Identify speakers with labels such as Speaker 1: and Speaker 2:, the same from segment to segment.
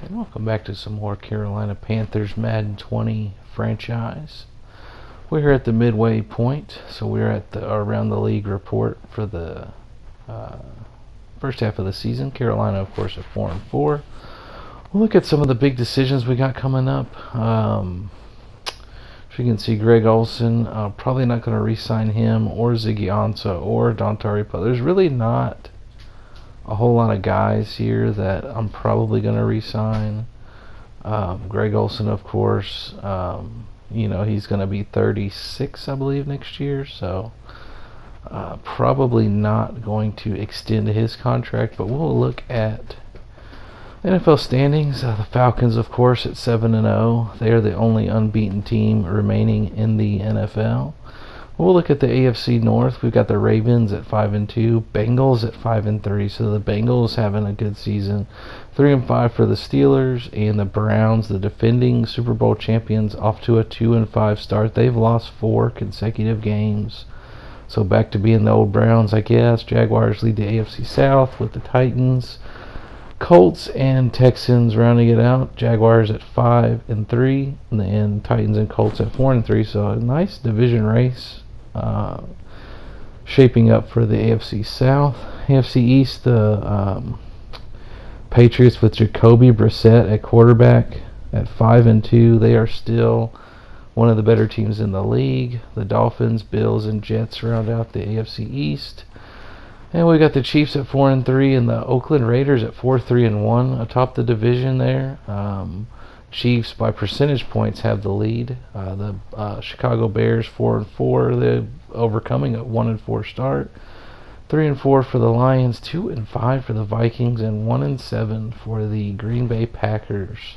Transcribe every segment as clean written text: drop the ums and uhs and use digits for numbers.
Speaker 1: And welcome back to some more Carolina Panthers Madden 20 franchise. We're here at the midway point, so we're at the around the league report for the first half of the season. Carolina, of course, at 4-4. We'll look at some of the big decisions we got coming up. As you can see, Greg Olsen, probably not going to re-sign him, or Ziggy Ansah, or Dontari Poe. There's really not a whole lot of guys here that I'm probably going to re-sign. Greg Olsen, of course, he's going to be 36, I believe, next year, so probably not going to extend his contract. But we'll look at NFL standings. The Falcons, of course, at 7-0. They are the only unbeaten team remaining in the NFL. We'll look at the AFC North. We've got the Ravens at 5-2, Bengals at 5-3. So the Bengals having a good season. 3-5 for the Steelers, and the Browns, the defending Super Bowl champions, off to a 2-5 start. They've lost 4 consecutive games. So back to being the old Browns, I guess. Jaguars lead the AFC South with the Titans. Colts and Texans rounding it out. Jaguars at 5-3, and then Titans and Colts at 4-3. So a nice division race shaping up for the AFC South. AFC East, the Patriots with Jacoby Brissett at quarterback at 5-2. They are still one of the better teams in the league. The Dolphins, Bills, and Jets round out the AFC East. And we got the Chiefs at 4-3 and the Oakland Raiders at 4-3-1 atop the division there. Chiefs by percentage points have the lead. The Chicago Bears 4-4. They're overcoming a 1-4 start. 3-4 for the Lions, 2-5 for the Vikings, and 1-7 for the Green Bay Packers,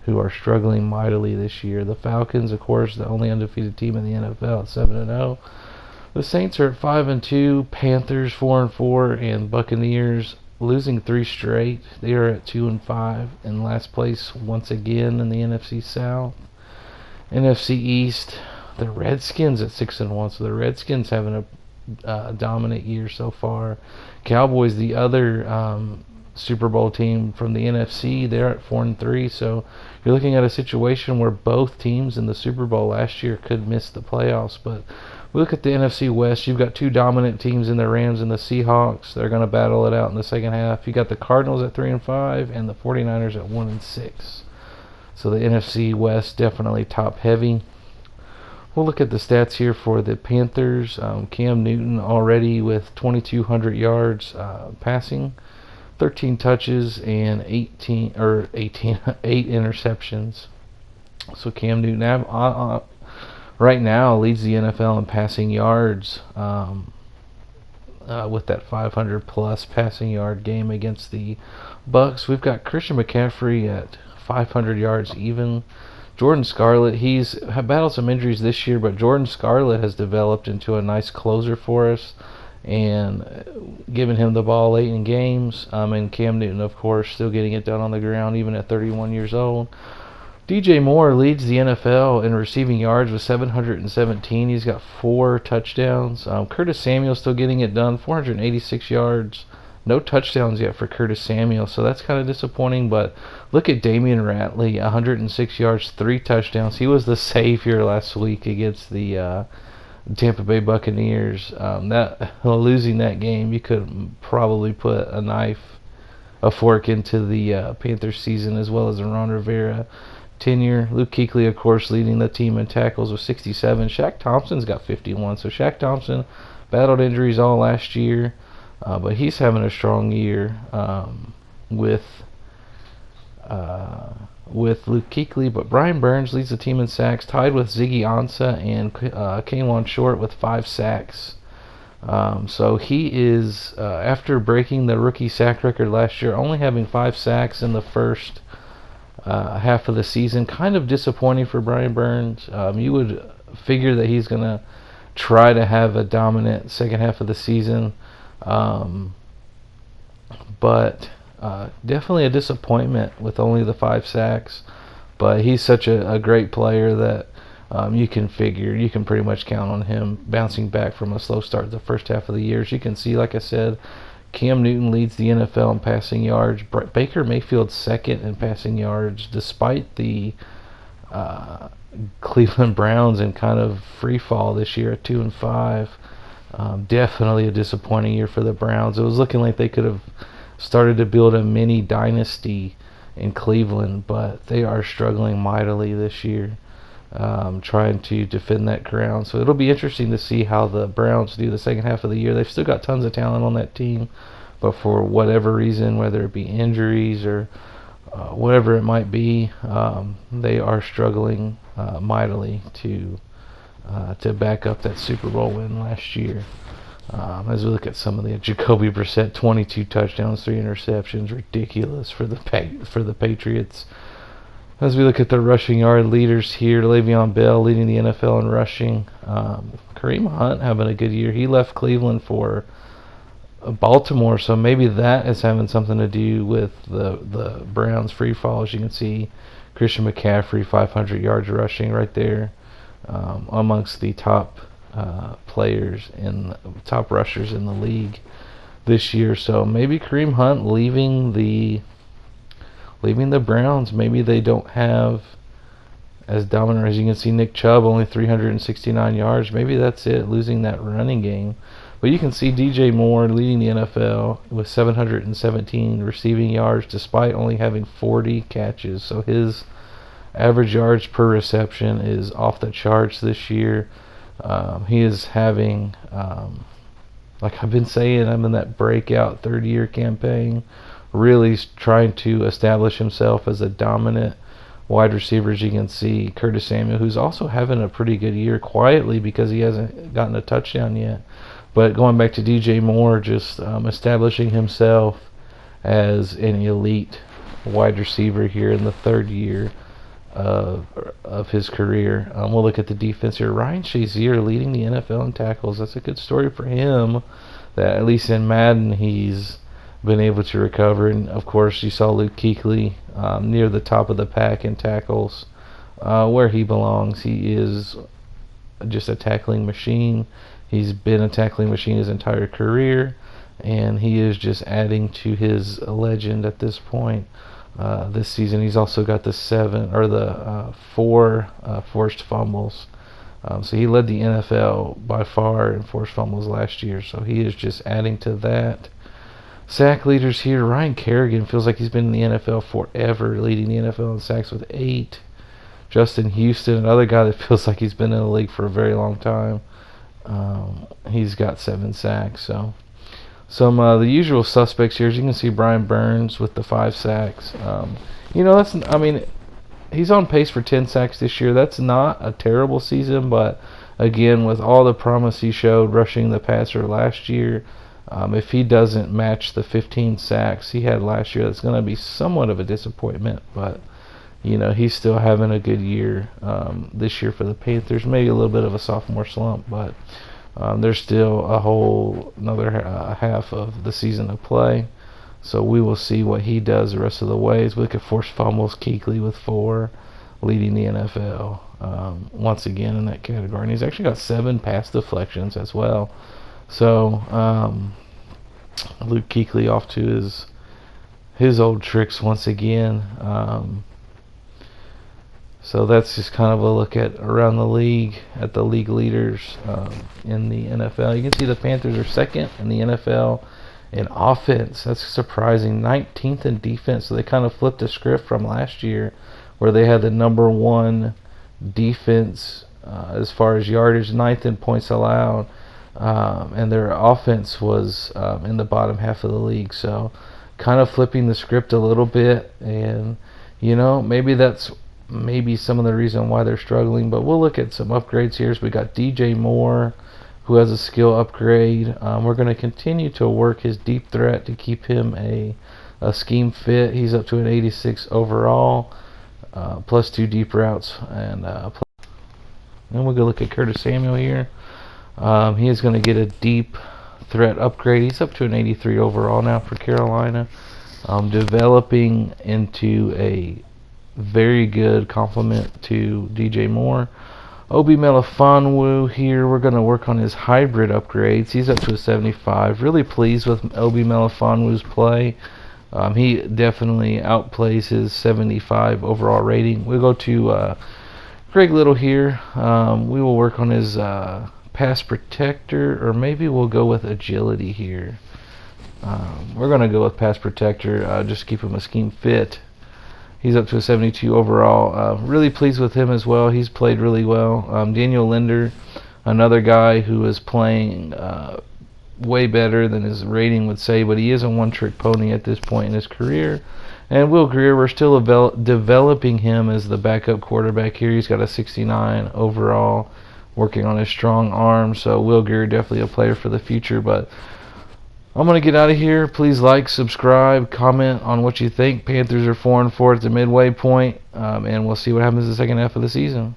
Speaker 1: who are struggling mightily this year. The Falcons, of course, the only undefeated team in the NFL at 7-0. The Saints are at 5-2, Panthers 4-4, and Buccaneers losing 3 straight. They are at 2-5 in last place once again in the NFC South. NFC East, the Redskins at 6-1. So the Redskins having a dominant year so far. Cowboys, the other Super Bowl team from the NFC, they're at 4-3. So you're looking at a situation where both teams in the Super Bowl last year could miss the playoffs. But we look at the NFC West. You've got 2 dominant teams in the Rams and the Seahawks. They're going to battle it out in the second half. You got the Cardinals at 3-5 and the 49ers at 1-6. So the NFC West definitely top heavy. We'll look at the stats here for the Panthers. Cam Newton already with 2,200 yards passing, 13 touches, and 8 interceptions. So Cam Newton right now leads the NFL in passing yards with that 500 plus passing yard game against the Bucks. We've got Christian McCaffrey at 500 yards even. Jordan Scarlett, he's battled some injuries this year, but Jordan Scarlett has developed into a nice closer for us and giving him the ball late in games. And Cam Newton, of course, still getting it done on the ground even at 31 years old. DJ Moore leads the NFL in receiving yards with 717. He's got 4 touchdowns. Curtis Samuel still getting it done, 486 yards. No touchdowns yet for Curtis Samuel, so that's kind of disappointing. But look at Damian Ratley, 106 yards, 3 touchdowns. He was the savior last week against the Tampa Bay Buccaneers. Losing that game, you could probably put a fork into the Panthers season, as well as the Ron Rivera tenure. Luke Kuechly, of course, leading the team in tackles with 67. Shaq Thompson's got 51. So Shaq Thompson battled injuries all last year, but he's having a strong year with Luke Kuechly. But Brian Burns leads the team in sacks, tied with Ziggy Ansah and Kawan Short with 5 sacks. So he is, after breaking the rookie sack record last year, only having 5 sacks in the first half of the season. Kind of disappointing for Brian Burns. You would figure that he's going to try to have a dominant second half of the season, but definitely a disappointment with only the 5 sacks. But he's such a great player that you can pretty much count on him bouncing back from a slow start the first half of the year. As you can see, like I said, Cam Newton leads the NFL in passing yards. Baker Mayfield's second in passing yards, despite the Cleveland Browns in kind of free fall this year at 2-5. Definitely a disappointing year for the Browns. It was looking like they could have started to build a mini dynasty in Cleveland, but they are struggling mightily this year, trying to defend that ground. So it'll be interesting to see how the Browns do the second half of the year. They've still got tons of talent on that team, but for whatever reason, whether it be injuries or whatever it might be, they are struggling mightily to back up that Super Bowl win last year. As we look at some of the Jacoby Brissett, 22 touchdowns, 3 interceptions, ridiculous for the Patriots. As we look at the rushing yard leaders here, Le'Veon Bell leading the NFL in rushing. Kareem Hunt having a good year. He left Cleveland for Baltimore, so maybe that is having something to do with the Browns' free fall. As you can see, Christian McCaffrey, 500 yards rushing right there, amongst the top players and top rushers in the league this year. So maybe Kareem Hunt leaving the Browns. Maybe they don't have as dominant. As you can see, Nick Chubb only 369 yards. Maybe that's it, losing that running game. But you can see DJ Moore leading the NFL with 717 receiving yards despite only having 40 catches. So his average yards per reception is off the charts this year. He is having, like I've been saying, I'm in that breakout third-year campaign, really trying to establish himself as a dominant wide receiver. As you can see, Curtis Samuel, who's also having a pretty good year quietly because he hasn't gotten a touchdown yet. But going back to DJ Moore, just establishing himself as an elite wide receiver here in the third year of his career. We'll look at the defense here. Ryan Shazier leading the NFL in tackles. That's a good story for him, that at least in Madden he's been able to recover. And of course you saw Luke Kuechly near the top of the pack in tackles, where he belongs. He is just a tackling machine. He's been a tackling machine his entire career, and he is just adding to his legend at this point. This season he's also got the 4 forced fumbles. So he led the NFL by far in forced fumbles last year, so he is just adding to that. Sack leaders here, Ryan Kerrigan feels like he's been in the NFL forever, leading the NFL in sacks with 8. Justin Houston, another guy that feels like he's been in the league for a very long time, he's got 7 sacks. So some the usual suspects here, as you can see, Brian Burns with the 5 sacks. He's on pace for 10 sacks this year. That's not a terrible season, but again, with all the promise he showed rushing the passer last year, if he doesn't match the 15 sacks he had last year, that's going to be somewhat of a disappointment. But he's still having a good year this year for the Panthers. Maybe a little bit of a sophomore slump, but there's still a whole another half of the season to play. So we will see what he does the rest of the way. As we look at forced fumbles, Kuechly with 4, leading the NFL once again in that category. And he's actually got 7 pass deflections as well. So Luke Kuechly off to his old tricks once again. So that's just kind of a look at around the league, at the league leaders in the NFL. You can see the Panthers are second in the NFL in offense. That's surprising. 19th in defense. So they kind of flipped the script from last year, where they had the number 1 defense as far as yardage, 9th in points allowed, and their offense was in the bottom half of the league. So kind of flipping the script a little bit, and maybe that's some of the reason why they're struggling. But we'll look at some upgrades here. So we got DJ Moore, who has a skill upgrade. We're going to continue to work his deep threat to keep him a scheme fit. He's up to an 86 overall, plus 2 deep routes. And then we'll go look at Curtis Samuel here. He is going to get a deep threat upgrade. He's up to an 83 overall now for Carolina, developing into a very good complement to DJ Moore. Obi Melifonwu here, we're going to work on his hybrid upgrades. He's up to a 75. Really pleased with Obi Melifonwu's play. He definitely outplays his 75 overall rating. We'll go to Greg Little here. We will work on his pass protector, or maybe we'll go with agility here. We're going to go with pass protector, just to keep him a scheme fit. He's up to a 72 overall. Really pleased with him as well. He's played really well. Daniel Linder, another guy who is playing way better than his rating would say, but he is a one-trick pony at this point in his career. And Will Greer, we're still developing him as the backup quarterback here. He's got a 69 overall, working on his strong arm. So Will Greer, definitely a player for the future. But I'm going to get out of here. Please like, subscribe, comment on what you think. Panthers are 4-4 at the midway point, and we'll see what happens in the second half of the season.